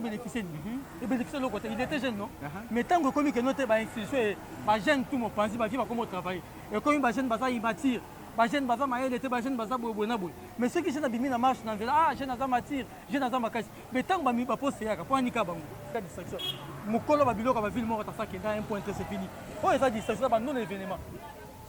bénéficier de bénéficier de l'autre côté. Il était jeune, non? Mais tant que comme il noté par institution, par jeune tout mon pensée, par vie va comment travailler. Et comme il jeune basa il bâtir, par jeune basa maïe était par jeune basa bonaboy. Mais ceux qui sont habillés dans marche dans ah jeune asa matir, jeune asa makashi. Mais tant que mi pas poste ya, pour anika bango. Ça distraction. Mukolo babilo ka ville mort ça qui est un point c'est fini. Oh ça distraction ba non événement.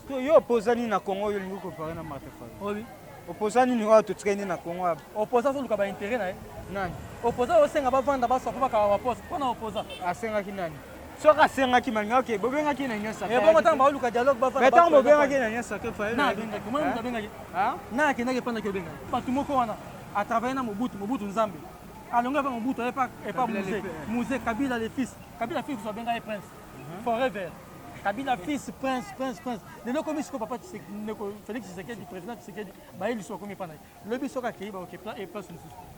Yo opposani na Congo yo lingo comparer na Martefa. Oui. Opposani ni wa to traîner na Congo. Opposant sur le ka ba intérêt na. Nani? Opposant au senga ba vendre ba sofa ka ba poste. Pour na opposant. Asenga ki nani? Soka asenga ki manga OK, bobenga ki na nyasa. Et bon temps ba luka dialogue ba vendre. Mais tant bobenga ki na nyasa ke fa. Na benga ko mwana benga. Hein? Na ke na ke panda ke benga. Patu moko wana a travailler na Mobutu Nzambe. Alonga ba Mobutu et pas Musée Kabila le fils. Kabila fils so benga et prince. Forever. Kabila fils prince. Les locaux mis ko papa Félix Tshisekedi président Tshisekedi ba il so comme pana. Le biso ka kei ba OK plan et place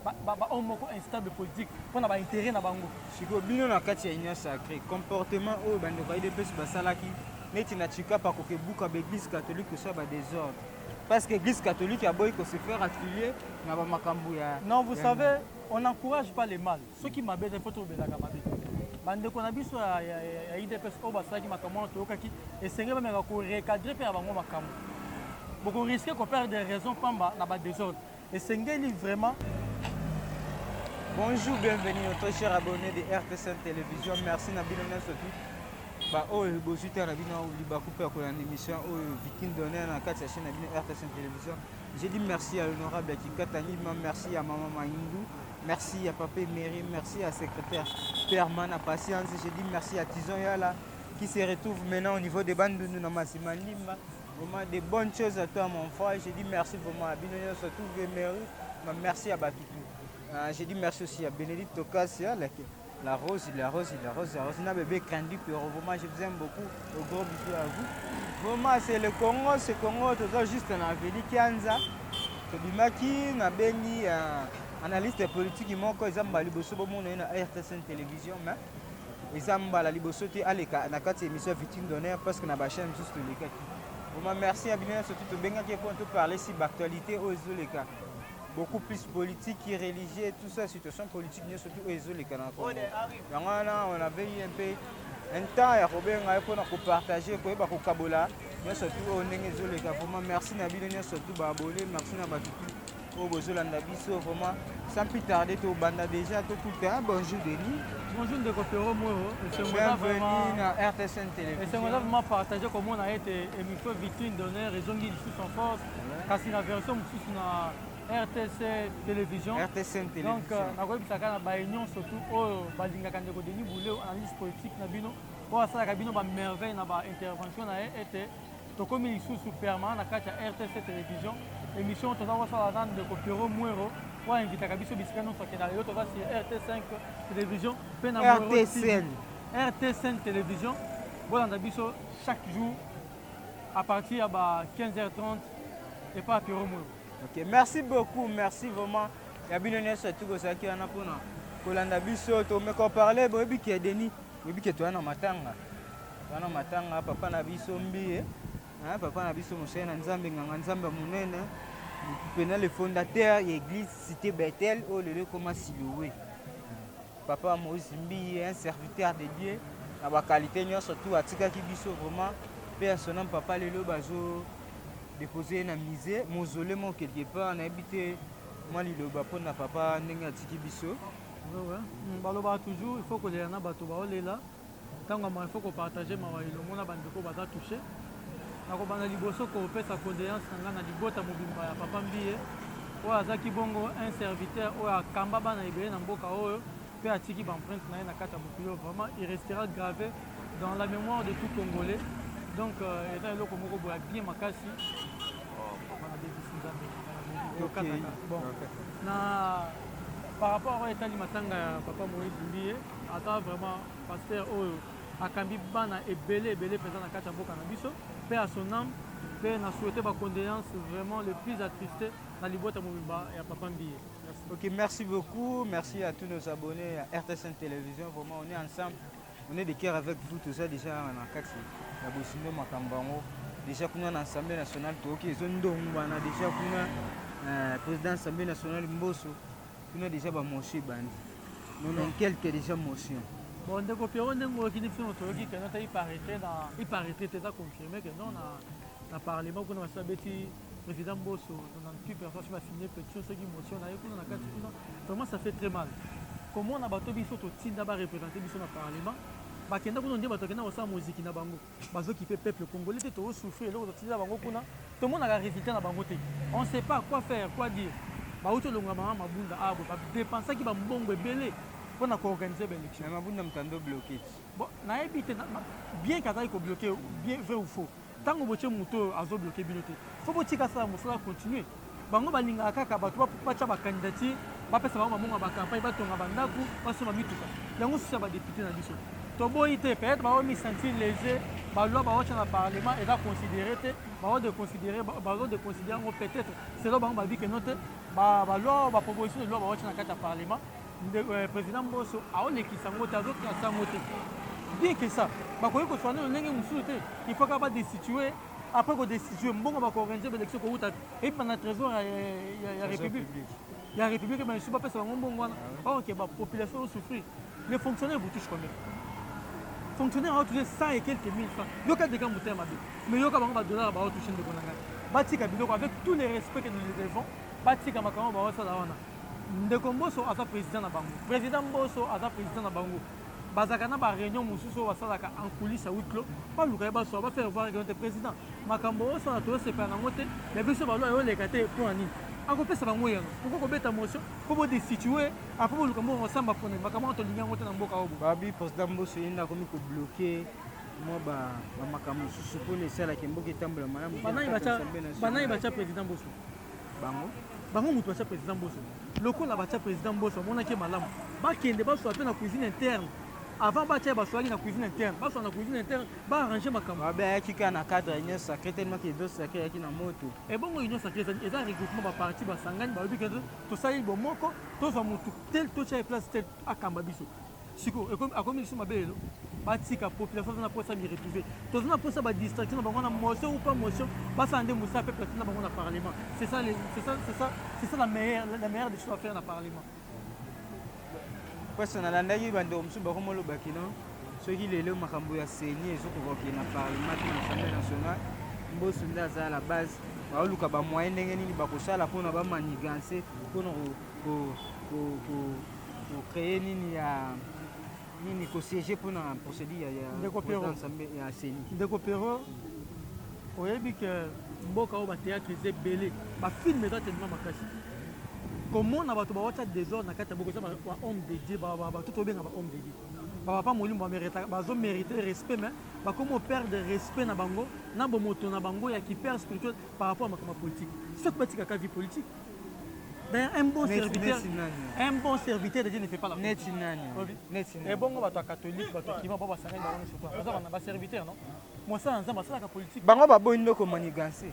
ba on moko instable politique pour na ba intérêt na bango. Siko bino na kati ya union sacrée comportement o bande ba ile pesi basalaki neti na chika pa ko ke buka ba église catholique so ba désordre. Parce que l'église catholique a beau se faire affilier na ba makambu ya. Non, vous savez, on n'encourage pas les mal. Ceux qui m'abaissent il faut trouver la gamme. Bande ko na biso ya IDPS o basaki makambo to kaki esenge ba meka ko recadrer pe bango makambo. Beaucoup risquer qu'on perde des raisons pamba na ba désordre. Esenge li vraiment. Bonjour, bienvenue notre cher abonné de RTC Télévision. Merci na bino na soki. Ba o bozuta na bino liba couper ko na émission o victime d'honneur na kati ya chaîne na bino RTC Télévision. Je dis merci à l'honorable Kikatani, merci à maman Maïndou. Merci à Papa Mairie, merci à secrétaire Perman, à Patience. Je dis merci à Tison Yala qui se retrouve maintenant au niveau des bandes de Namassima Limba. Vraiment des bonnes choses à toi mon frère. Je dis merci vraiment à Binoya, surtout Mairie. Merci à Batoutou. Je dis merci aussi à Bénédicte Tokassia, la rose. N'a bébé Candy, vraiment je vous aime beaucoup. Au gros bisous à vous. Vraiment c'est le Congo, tout juste en Avélie Kianza. Tobimaki, Nabeni. Analyste politique moko ezamba liboso bomona na RTC Télévision mais ezamba la liboso te aleka na kati émission victime d'honneur parce que na ba chaîne juste les cas. Vraiment merci à bien surtout to benga qui pour parler si d'actualité aux les beaucoup plus politique et religieux tout ça situation politique mais surtout aux les cas. On avait eu un peu un temps ya kobenga pour na partager ko ba ko kabola mais surtout on ndenge zo les cas. Vraiment merci na bino surtout ba abonné merci na ba au Bozolanda biso vraiment sans plus tarder to banda déjà tout le temps. Bonjour Denis. Bonjour de Copéro Moro. Bienvenue dans RTC Télévision. Et c'est vraiment partagé comme on a été émission victime d'honneur raison qui sous son force parce que la version sous na RTC Télévision. RTC Télévision. Donc na ko bisaka na ba union surtout au balinga kande ko Denis Boulé analyse politique na bino. Pour ça ka bino ba merveille na ba intervention na été to comme il sous permanent na kati RTC Télévision. Émission tout ça va de Copéro Moro pour inviter Kabiso Biskano sur Canal Yo sur RT5 Télévision RT5 Télévision voilà Biso chaque jour à partir de 15h30 et pas Copéro Moro. OK, merci beaucoup, merci vraiment. Ya binone surtout ko saki ana pona kolanda biso to me ko parler bobi ki Denis bobi ki to na matanga papa na biso mbiye. Papa na biso Moussena Nzambe nganga Nzambe munene pena le fondateur de l'église Cité Bethel au lieu comment Siloué. Papa Moïse Mbi un serviteur de Dieu na ba qualité nyo surtout atika ki biso vraiment père son nom papa lelo bazo déposer na musée mausolée mon quelque part na habité moi liloba pona papa ndenge atiki biso. Ouais. Baloba toujours il faut que les na bato ba olela tango il faut qu'on partager ma wa ilongo na bandeko baza toucher. Nakobana liboso ko pesa condoléance nga na libota mobimba ya papa Mbiye oyo azaki bongo un serviteur oyo akamba bana ebele na mboka oyo pe atiki ba empreinte na ye na kati ya mokili vraiment il restera gravé dans la mémoire de tout Congolais donc eza eloko moko boya bien makasi bana bebisi nzambe bon na par rapport oyo etali matanga ya papa Moïse Mbiye ata vraiment pasteur oyo akambi bana ebele présent na kati ya mboka na biso. Paix à son âme, paix n'a souhaité ma condoléance vraiment le plus attristé dans les boîtes à Mobimba et à Papa Mbiye. Ok, merci beaucoup, merci à tous nos abonnés à RTC Télévision, vraiment on est ensemble, on est de cœur avec vous, tout ça déjà en Akaxi, la Bosino Makambango, déjà qu'on a l'Assemblée nationale, on a déjà qu'on a président de l'Assemblée nationale Mbosso, on a déjà Moshi Bandi. Non, non, quelques déjà motions. Bon, ndeko Pierrot ndenge okini fino toyoki ke nota iparaîtrait eza confirmé que non na parlement kuna basi babeti président Mbosso 98 personnes soki basigné pétition soki motion na ye kuna na kati kuna vraiment ça fait très mal komona bato biso totinda bareprésente biso na parlement bakenda kuna nde bato akenda kosala moziki na bango bazokipe peuple congolais te tozosouffrir eloko totinda bango kuna tomonaka résultat na bango te on sait pas quoi faire quoi dire bauti olongola mama mabunda abo badépensaki bambongo ebele mpona koorganize baélection mabunda mutando bloqué bon nayebi te bien kazali kobloke bien vrai ou faux ntango botie moto oyo azobloke bino te fo botika sala mosala continue bango balingaka kaka bato batya bacandidature bapesa bango bamongo ya bacampagne batonga bandako basomba mituka yango susi ya badepute na biso toboyi te peut-être baomisentir léger baloi baotya na parlement eza considéré te bazodeconsidéré yango peut-être selo bango babi keno te baloi baproposition de loi baotya na kati ya parlement président Mbosso aolekisa yango te azokasa yango te bien que ça bakoki koswana ndenge mosusu te il faut kaka badestituer après kodestituer mbongo bakoorganize baélection kouta epa na trésor ya république bamisu bapesa bango mbongo wana ok bapopulation osouffrir les fonctionnaires vous touche combien fonctionnaire aotouche 100 et quelques mille francs yoka deka motema mabe mais yoka bango badollar baotouche ndeko na ngai batika biloko avec tous les respects que nous les devons batika makambo baosala wana ndeko Mbosso aza président na bango président Mbosso aza président na bango bazalaka na baréunion mosusu oyo basalaka en coulisse ya huis clos baluka ye basoa bafaire voir te président makambo osala toyosepela nango te me biso balwa eyoleka te mpo na nini akopesa bango yango poko kobeta motion mpo bodestitue apres boluka mbongo osamba mpona makambo wana tolingi yango te na mboka obo babi président Mbosso yenda akomi kobloke mwa bamakambo mosusu mpona esalaki mboka etambola malamu banani batya président Mbosso bango moto batya président Mbosso lokola batya président Mbosso amonaki malamu bakende baswa mpe na cuisine interne avant batia baswaki na cuisine interne baswa na cuisine interne baarrange makambo ayaki kaka na cadre union sacré tellement ke dos sacré ayaki na moto ebongo union sacré eza regroupement baparti basangani balobi ke tosali bomoko tozwa motu tel totya place tel akamba biso siko akomi lisu mabe lelo batika population aza na mposa miretrouve toza na mposa badistraction na bango na motion ou pas motion basala nde mosala mpe platine na bango na parlement c'est ça la meilleure des choses à faire na parlement mpasi nalandaki bandeko mosusu bakomolobaki no soki lelo makambo ya seni ezokokoki na parlement te na assemblée nationale Mbosso nde aza la base baoluka bamoyen ndenge nini bakosala mpona bamaniganse mpona kocreye nini ya nini kosiége mpona procédure ya seni ndeko Pierrot oyebi ke mboka oyo batéâtre eza ebele bafilme eza tellement makasi komona bato bawatya désordre na kati ya bokoza bahomme de dieu bato tobenga bahomme de dieu bapapa molimo bazomérite respect mais bakomi operdre respect na bango na bomoto na bango ya kipere spirituel par rapport à makambo politique soki batikaka vie politique d'ailleurs un bon serviteur de Dieu ne fait pas la politique ebongo bato ya catholique bato ya kima bo basangani bango nyonso baza baserviteur non mosala nzambe asalaka politique bango baboyi ndoko maniganse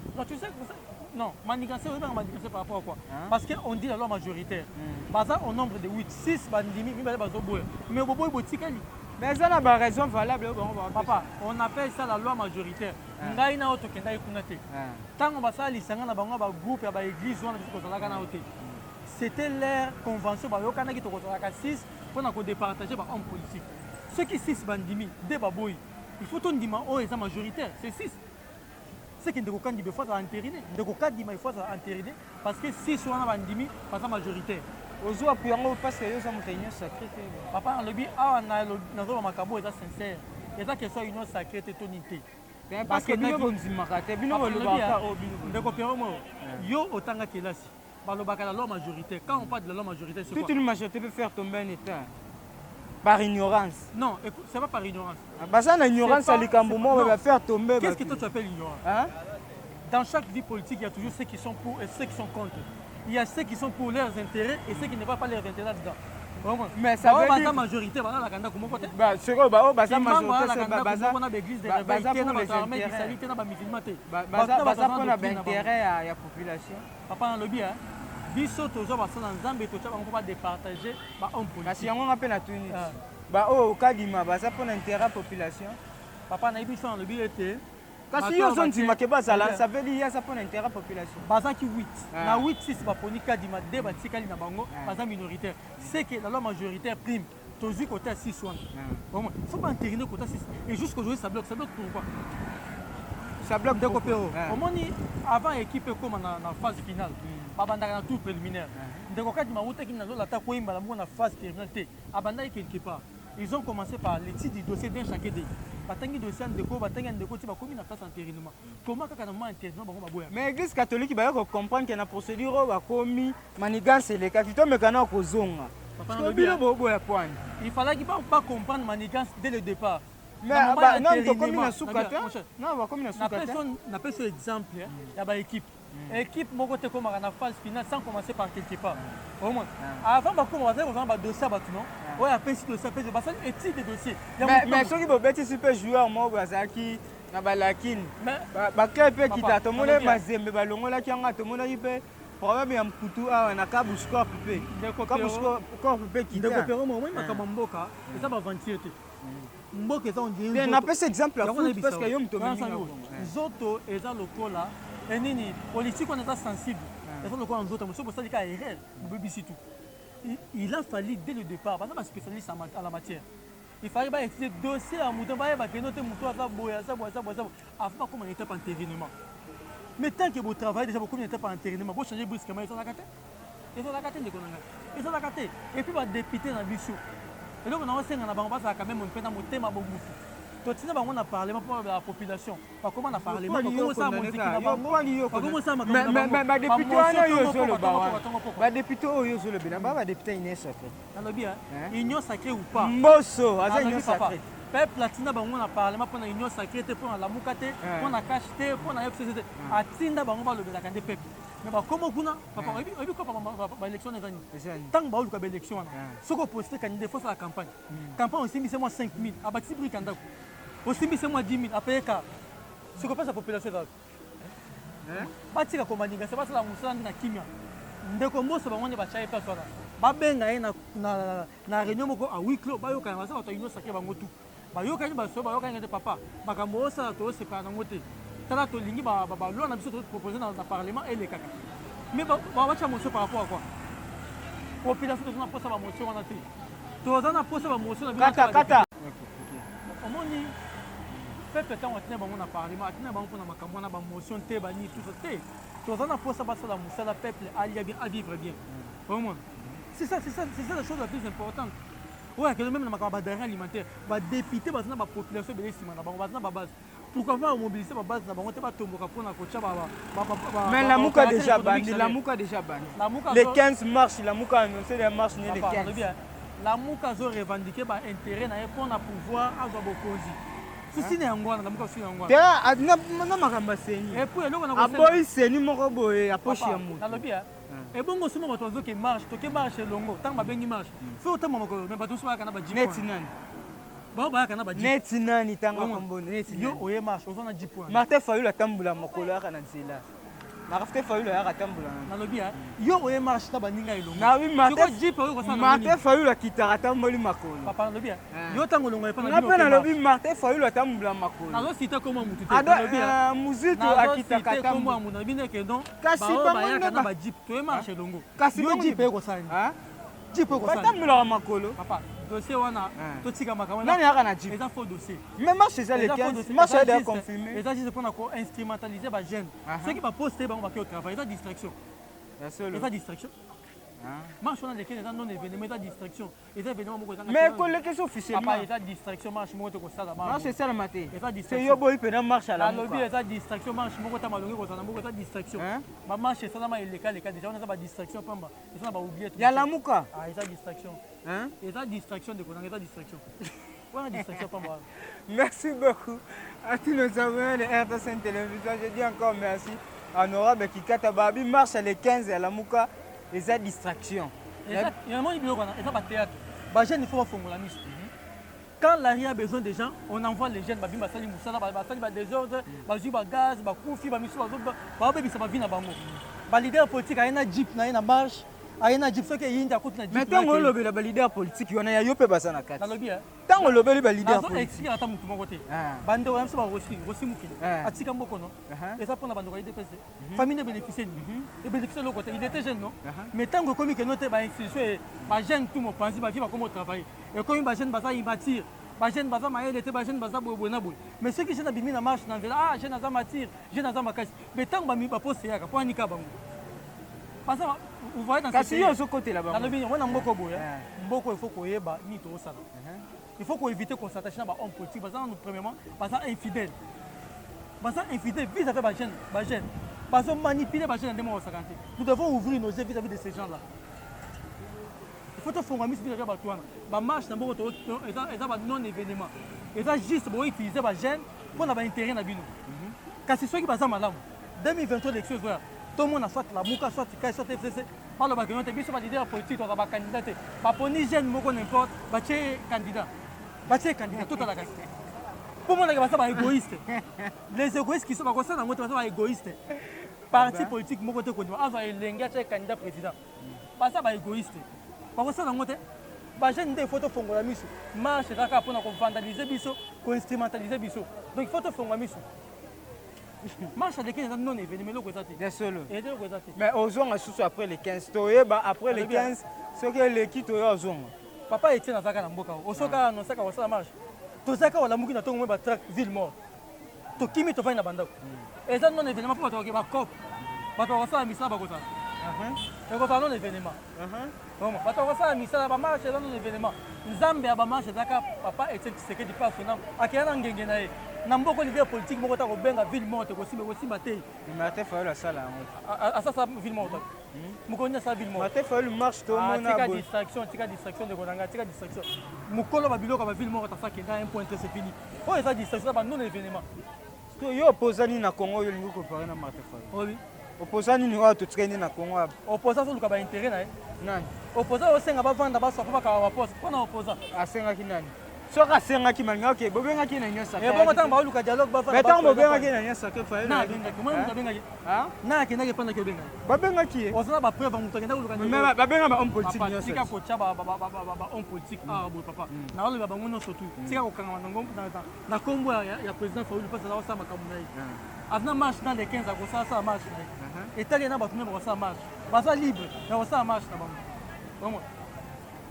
non, manigancé, on manigancé par rapport à quoi? Parce qu'on dit la loi majoritaire. Baza au nombre de 8, 6 bandimi, mais au bout de mais ça n'a pas raison valable. Papa, on appelle ça la loi majoritaire. Ngai na auto kenda ikunate. Tant on va ça lisanga na bango ba groupe ya ba église on a ko zalaka na auto. C'était leur convention ba yokana ki to ko zalaka 6 pour na ko départager ba homme politique. Ceux qui 6 bandimi, des baboy. Il faut ton dima oh est majoritaire, c'est 6. C'est que ndeko kandi befo za entériné ndeko kandi ma faut za entériné parce que si soit na bandimi pas sa majoritaire ozo apuyango parce que yo sa montagne sacré papa lobi ah na zo makambo eza sincère eza question union sacrée te tonité parce que bino bonzimaka te bino bolobaka ndeko Pierrot mo yo otanga kelasi balobaka la loi majoritaire quand on parle de la loi majoritaire c'est quoi toute une majorité peut faire tomber un état par ignorance. Non, c'est pas par ignorance. Bah l'ignorance à l'Ikamboumou va faire tomber. Qu'est-ce que toi tu appelles l'ignorance? Dans chaque vie politique, il y a toujours ceux qui sont pour et ceux qui sont contre. Il y a ceux qui sont pour leurs intérêts et ceux qui ne voient pas leurs intérêts dedans. Mais ça veut dire la majorité, voilà la kanda comment côté. Bah c'est quoi bah la majorité c'est baza on a l'église de réveil, on a l'armée qui salite na ba musulman té. Baza pour l'intérêt à la population. Papa en lobby hein. Biso tozo basala nzambe tocha bango pa départager ba homme politique. Kasi yango ngape na tuni. Ba o kadima baza pour l'intérêt population. Papa na biso en lobby était Kasi yo zone tu makeba sala ça veut dire ça pour l'intérêt population. Bazaki 8. Na 8 6 ba poni kadima de ba tikali na bango baza minoritaire. C'est que la loi majoritaire prime. Tozu côté 6 1. Bon, faut pas entériner côté 6 et jusqu'aujourd'hui ça bloque pourquoi? Ça bloque de copéro. Omoni avant équipe comme na phase finale. Babanda na tour préliminaire. Ndeko kadima wuta ki na zo la ta ko imba la mo na phase terminale té. Abanda quelque part. Ils ont commencé par l'étude du dossier d'un chaque dé. Batangi dossier ndeko batangi ndeko ti ba komi na place entérinement. Comment kaka na mo entérinement bango baboya. Mais l'église catholique ba ko comprendre que na procédure ba komi manigance les cas to mekana ko zonga. Parce que bilo boboya point. Il fallait qu'il pas comprendre manigance dès le départ. Mais non to komi na sukata. Non ba komi na sukata. Na personne exemple ya ba équipe. Équipe moko te comme na phase finale sans commencer par quelque part. Au moins avant ba commencer ba dossier ba tout non. Ouais après si dossier après ba étude de dossier. Mais ceux qui vont bêter super joueur mo bazaki na balakine. Ba club pe kita to mona mazembe ba longola ki anga to mona ipe problème ya mkutu awa na kabu score pe. Kabu score pe kita. De kopero mo moi makamba mboka eza ba aventure te. Mboka eza on dirait. Mais na pese exemple la foot parce que yo mto mingi. Zoto eza lokola et nini politique on est sensible. Et ça le quoi en autres monsieur pour ça dit qu'à erreur BBC tout. Il a fallu dès le départ parce que spécialiste en la matière. Il fallait pas étudier dossier à mouton ba que noter mouton ça boya ça avant comment était pas entérinement. Mais tant que vous travaillez déjà beaucoup n'était pas entérinement, vous changer brusquement ils sont la carte. Ils sont la carte de konanga. Ils sont la carte et puis va député dans biso. Et donc on a aussi na bango ça quand même on peut dans motema bobu. Totina bango na parlement pour la population. Pas comment na parlement comment ça monter na bango. Comment ça mais député wana yo zo le ba. Ba député yo zo le bina ba député ine sacré. Dans le bien union sacrée ou pas. Mboso aza union sacrée. Peuple latina bango na parlement pour la union sacrée pour la mukate pour la cacheté pour la FCC. Atinda bango ba le belakande peuple. Mais ba comment kuna papa obi ko ba élection ezani. Tant ba oluka ba élection wana. Soko poster candidat faut faire la campagne. Campagne aussi mi c'est moi 5000 abati bri kandako. Aussi c'est moi 10 000 après ka. Ce que passe la population là. Batika ko maninga c'est pas la musala na kimia. Ndeko mboso bango ne ba chaye place wana. Ba benga ye na réunion moko a huis clos ba yo kana ba union sacrée bango tout. Ba yo kana ba so ba yo kana de papa. Makambo osa to se pa na ngote. Tala to lingi ba loi na biso to proposer dans le parlement et les kaka. Mais ba wacha motion par rapport à quoi? Population to na posa ba motion wana te. To za na posa ba motion na kata. Omoni peuple quand on tient bango na parlement, atena bango pour na makambo na ba motion te ba ni tout ça te. To za na posa ba ça la musala peuple à vivre bien. Au moins. C'est ça la chose la plus importante. Ouais, que même na makambo d'argent alimentaire, ba député ba na ba population be sima na bango ba na ba base. Pourquoi pas mobiliser ma base na bango te ba tomboka pour na kocha ba. Mais la muka déjà bandi, Les 15 mars, la muka annoncé les marches ni les 15. La muka zo revendiquer ba intérêt na pour na pouvoir avoir bokozi. Souci na ngwana la muka souci na ngwana. Te na makamba seni. Et puis eloko na ko. Aboy seni moko boye apoche ya mutu. Na lobia. Et bongo somo bato zo ke marche, to ke marche longo, tant ba bengi marche. Faut autant moko mais bato so ba kana ba jipo. Neti nani? Ba kana ba jipo. Neti nani tanga kombone neti. Yo oye marche, ozo na jipo. Martin Fayulu atambula makolo ya kana nzela. Martin Fayulu ya atambula. Na lobia. Yo oye marche ta ba ninga elongo. Na oui Martin jipo yo ko sana. Martin Fayulu akitara atamboli makolo. Papa na lobia. Yo tango longo epa na jipo. Na lobi Martin Fayulu atambula makolo. Na lo citer comment mutu te. Na lobia. Muzito akitaka atambula. Comment mutu bine ke donc. Kasi ba kana ba jipo. To marche longo. Kasi yo jipo yo ko sana. Jipo ko sana. Atambula makolo. Papa. Dossier wana to tika makamana. Nani yaka na jipo. Eza faux dossier. Mais marche c'est les 15. Marche est confirmé. Eza juste pour na ko instrumentaliser ba jeune. Ceux qui va poster ba on va au travail, eza distraction. Eza distraction. Marche on a lesquels eza non événement, eza distraction. Eza événement moko eza. Mais collecte officiellement. Papa eza distraction marche moko ko sala marche. Marche c'est la maté. Eza distraction. C'est yo boy pena marche à la. La lobby eza distraction marche moko ta malongi ko sala moko eza distraction. Ba marche c'est ça ma illégal déjà on eza ba distraction pamba. Eza ba oublier tout. Ya la muka. Ah eza distraction. Eza distraction de konanga eza distraction. Voilà distraction pamba. Merci beaucoup à tous nos abonnés de RTSN Télévision. Je dis encore merci à Honorable Kikata Babi marche les 15 à la muka. Eza distraction. Il y a un moment il y a pas théâtre. Ba jeune il faut faire la mise. Quand l'arrière a besoin des gens, on envoie les jeunes, babim basali musala, basali ba désordre, bazu ba gaz, ba koufi, ba misu ba ba ba ça va venir na bango. Ba leader politique a une jeep na une marche, ayena gypso ke yindi akuti na mais ntango olobela baleader politique wana ya yo mpe baza na kati nalobi ntango olobeli baleader explique ata motu moko te bandeko na biso barosi mokili atika mboko no eza mpona bandeko ya idps famille ebénéficie ebénéficie eloko te il était jeune non mais ntango ekomi keno te bainstitution bajeune tu mopanzi bavie bakoma otravaille ekomi bajeune baza imature bajeune baza mayele te bajeune baza boye na boye mais soki jeune abimi na marche na nzela jeune aza matire jeune aza makasi mais ntango baposte yaka mpo anika bango vous voyez dans kasi yo ozokotela bango nalobi yango na mboko boye mboko il faut koyeba nini tozosala il faut koéviter constatation na bahomme politique baza nanu premièrement baza infidèle vis-à-vis bajeune bazomanipuler bajeune na ndenge bakosaka te nous devons ouvrir nos yeux vis-à-vis de ces gens là il faut tofonga misi vis-à-vis bato wana bamarche na mboko eza banon événement eza juste boutiliser bajeune mpo na baintérêt na bino kasi soki baza malamu 2023 élection ezoya tomona soit lamuka soit kai soit fcc balobaka yo te biso balider politique toza bacandidat te baponi jeune moko n'importe batie candidat totalaka mpo monaka baza baégoïste les égoïstes qui sont bakosala yango te baza baégoïste parti politique moko te kondima azwa elenge atie candidat président baza baégoïste bakosala yango te bajeune nde il faut tofongola miso marche ezaka mpona kovandalize biso koinstrumentalize biso donc il faut tofongola miso marche adeke eza non événement eloko eza te eloko eza te mais ozonga susu après le 15 toyeba après le 15 soki eleki toya ozonga papa etienne azalaka na mboka osoka anosaka kosala marche tozalaka olamuki na ntongo moi batrac ville mort tokimi tofai na bandako eza non événement mpo bato bacope bato bakosala misala bakozala ekozala non événement bato bakosala misala bamarche eza non événement nzambe ya bamarche ezalaka papa etienne tshisekedi mpe afina akeya na ngenge na ye na mboko lider politique moko ta kobenga ville morte kosimba te Martin Fayulu asala yango asasa ville morte mokonzi asala ville morte Martin Fayulu marche tomona tika distraction de konanga tika distraction mokolo babiloko ba ville morte asakenda un point c'est fini oyo eza distraction ba non événement yo opposani na Congo yo lingi kopare na Martin Fayulu oui opposani ni oyo totikani na Congo opposa soluka ba intérêt na ye nani opposa osenga bavanda basopa bakaba baposte mpona opposa asengaki nani soki asengaki malinga oke bobengaki na nyonso bongo ntango baoluka dialogue ntango bobengaki na nyonso ake Fayulu abengaki na akendaki epandaki obengaki babengaki ye ozala bapreuve moto akendaki oluka babenga bahomme politique nyonso tika kotya bahomme politique awa boye papa naoloba bango nyonso tu tika kokangama na nkombo ya président Fayulu mpasi aza kosala makambo na ye avena marche dans les 15 akosala marche na ye etali na bato me bakosala marche baza libre ya kosala marche na bango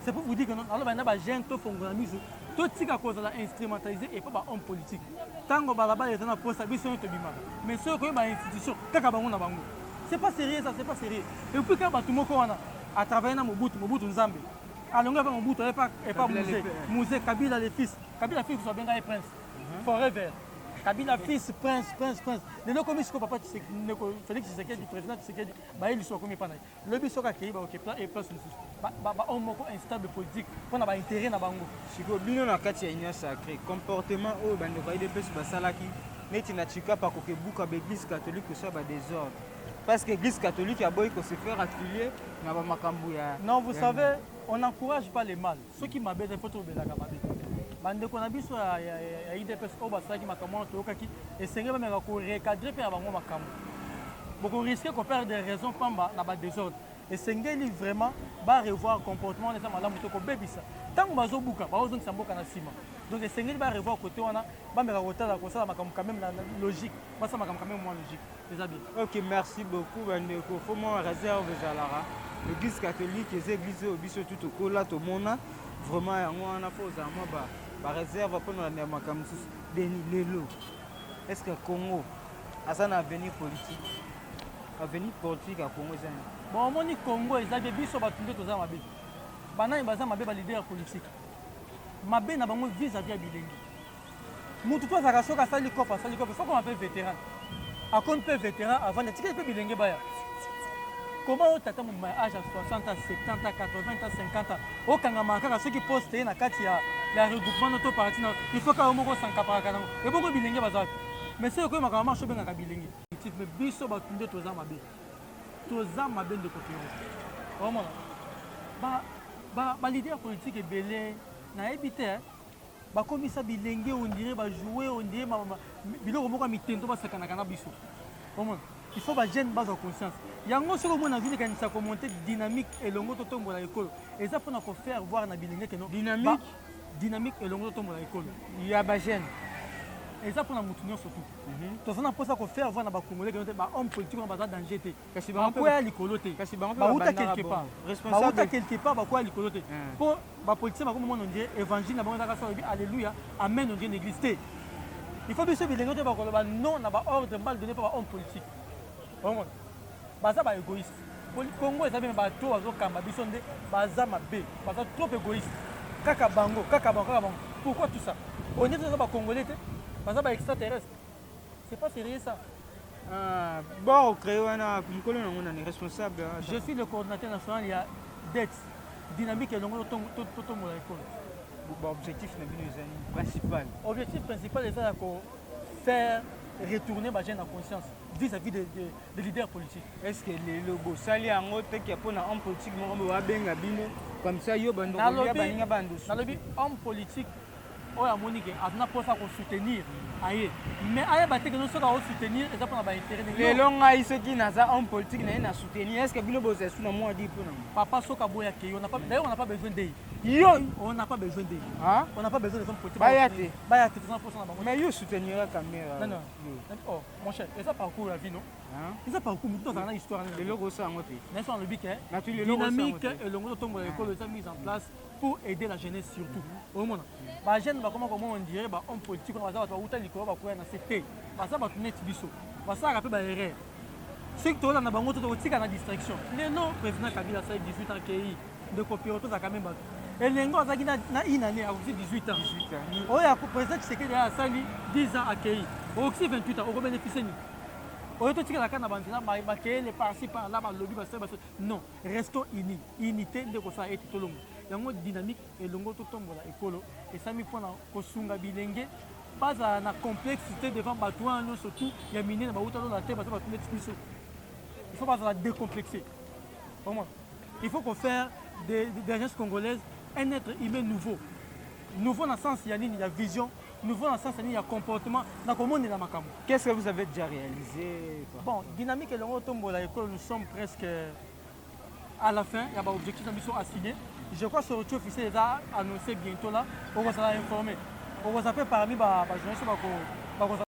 c'est pour vous dire que naloba na bajeune tofongola miso totika kozala instrumentalisé et pas bahomme politique ntango balabala eza na posa biso oyo tobimaka mais soki okoyeba institution kaka bango na bango c'est pas sérieux ça c'est pas sérieux et puis kaka bato moko wana atravaille na mobutu nzambe alongo epa mobutu epa musée kabila le fils obenga ye prince forever kabila fils prince lelo komi siko papa Félix Tshisekedi président Tshisekedi baye liso akomi epa na ye lobi soki akei baokepa eplace mosusu bahomme moko instable politique mpona baintérêt na bango siko bino na kati ya union sacré comportement oyo bandeko ya idps basalaki neti na chikapa kokebuka baeglise catholique kosa badésordre parce que église catholique aboyi kose faire affilier na bamakambo ya non vous savez on n'encourage pas les mal soki mabe eza fo tobelaka mabe bandeko na biso ya idps oyo basalaki makambo wana toyokaki esenge bameka korecadre mpe na bango makambo bokoriske koperdre des raisons pamba na badésordre esengeli vraiment barevoir comportement wana eza malamu te kobebisa ntango bazobuka bazozongisa mboka na nsima donc esengeli barevoir côté wana bameka kotala kosala makambo quand même na logique basala makambo quand même moins logique eza bien ok merci beaucoup bandeko fo mwa réserve ezalaka l'église catholique eza église oyo biso tu tokola tomona vraiment yango wana fo ozala mwa baréserve mpona na makambo mosusu deni lelo est ce que Congo aza na avenir politique ya Congo eza bon omoni Congo eza bien biso bato nde toza mabe banani baza mabe balider politique mabe na bango vis-à-vis ya bilenge motu to azalaka soki asali cope fokoma mpe vétéran akomi mpe vétéran avant etikeli mpe bilenge baya comment otata mobima ya age ya 60 ans 70 ans 80 ans 50 ans okangama kaka soki poste ye na kati ya regroupement no to parti na il faut kaka moko osankaparaka nango ebongo bilenge baza wapi mais soki okoyi makambo marche obengaka bilenge mais biso bato nde toza mabe ndeko tero omona balider politique ebele nayebi te bakomisa bilenge ondire bajoue ondire biloko moko ya mitendo basakanaka na biso omona il faut ba jeune base conscience yango soko mona vini kanisa commenter dynamique elongo to tombola ekolo eza pona ko faire voir na bilenge que non dynamique elongo to tombola ekolo ya ba jeune eza pona mutu nyonso tu tozana mposa ko faire voir na ba congolais que ba homme politique na baza danger te kasi bakoya likolo te bauta quelque part bauta quelque part bakoya likolo te mpo bapoliticien bakoma mona ondie évangile na bango ezaka so alléluia amen ondie na église te il faut biso bilenge te bakoloba non na baordre mal donné mpo ba homme politique omona baza baégoïste congo eza bene bato bazokamba biso nde baza mabe baza trop égoïste kaka bango pourquoi tout ça on est toza bacongolais te baza baextraterrestre c'est pas sérieux ça. Bon, créé un responsable. Je suis le coordinateur national, il y a DET, dynamique et longue tout mon école. Objectif principal. Objectif principal est de faire retourner ma jeune en conscience vis-à-vis des leaders politiques. Est-ce que les logos sali en haute qui a pour un homme politique comme ça yo bando homme politique oyo amonike azana mposa kosoutenir aye mais ayeba te ke no soki akosoutenir eza mpona baintere lelo ngai soki naza homme politique naye na soutenir est ce que bino bozala su na mwa di mpona papa soki aboyaki d'ailleurs on n'a pas besoin d'eux yo on n'a pas besoin d'eux on n'a pas besoin des hommes politiques baya te tozana mposa na bango mais yo soutenira caméra non oh mon cher eza parcours ya vie non eza parcours mutu azala na histoire lelo kosala yango te nayeso alobi ke dynamique elongo totombola ekolo eza mise en place pour aider la jeunesse surtout omona bajeune bakoma komona on dirait bahomme politique wana baza bato bauta likolo bakoya na se te baza bato neti biso basalaka mpe baerreur soki tolanda bango to tokotika na distraction lelo président kabila asali 18 ans akei ndeko piro tozalaka me bato elengo azalaki na inane akosi 18 ans oyo président tshisekedi asali 10 ans akei okosi 28 ans okobénéficie nini oyo totikalaka na banzela bakeyele parci par là balobi basali non restons unis unité nde kosala ete tolongo yango dynamique elongo totombola ekolo esami mpona kosunga bilenge bazala na complexité devant bato wana nyonso tu ya minene bauta lola te baza bato neti biso il faut bazala décomplexé vraiment il faut faire des agences congolaises un être humain nouveau na sens ya nini ya vision nouveau na sens ya nini ya comportement na komonela makambo. Qu'est-ce que vous avez déjà réalisé? Bon, dynamique elongo totombola ekolo nous sommes presque à la fin, il y a des objectifs qui sont assignés. Je crois que ce retour officiel est annoncé bientôt là. On va s'en informer. On va s'appeler parmi les journalistes.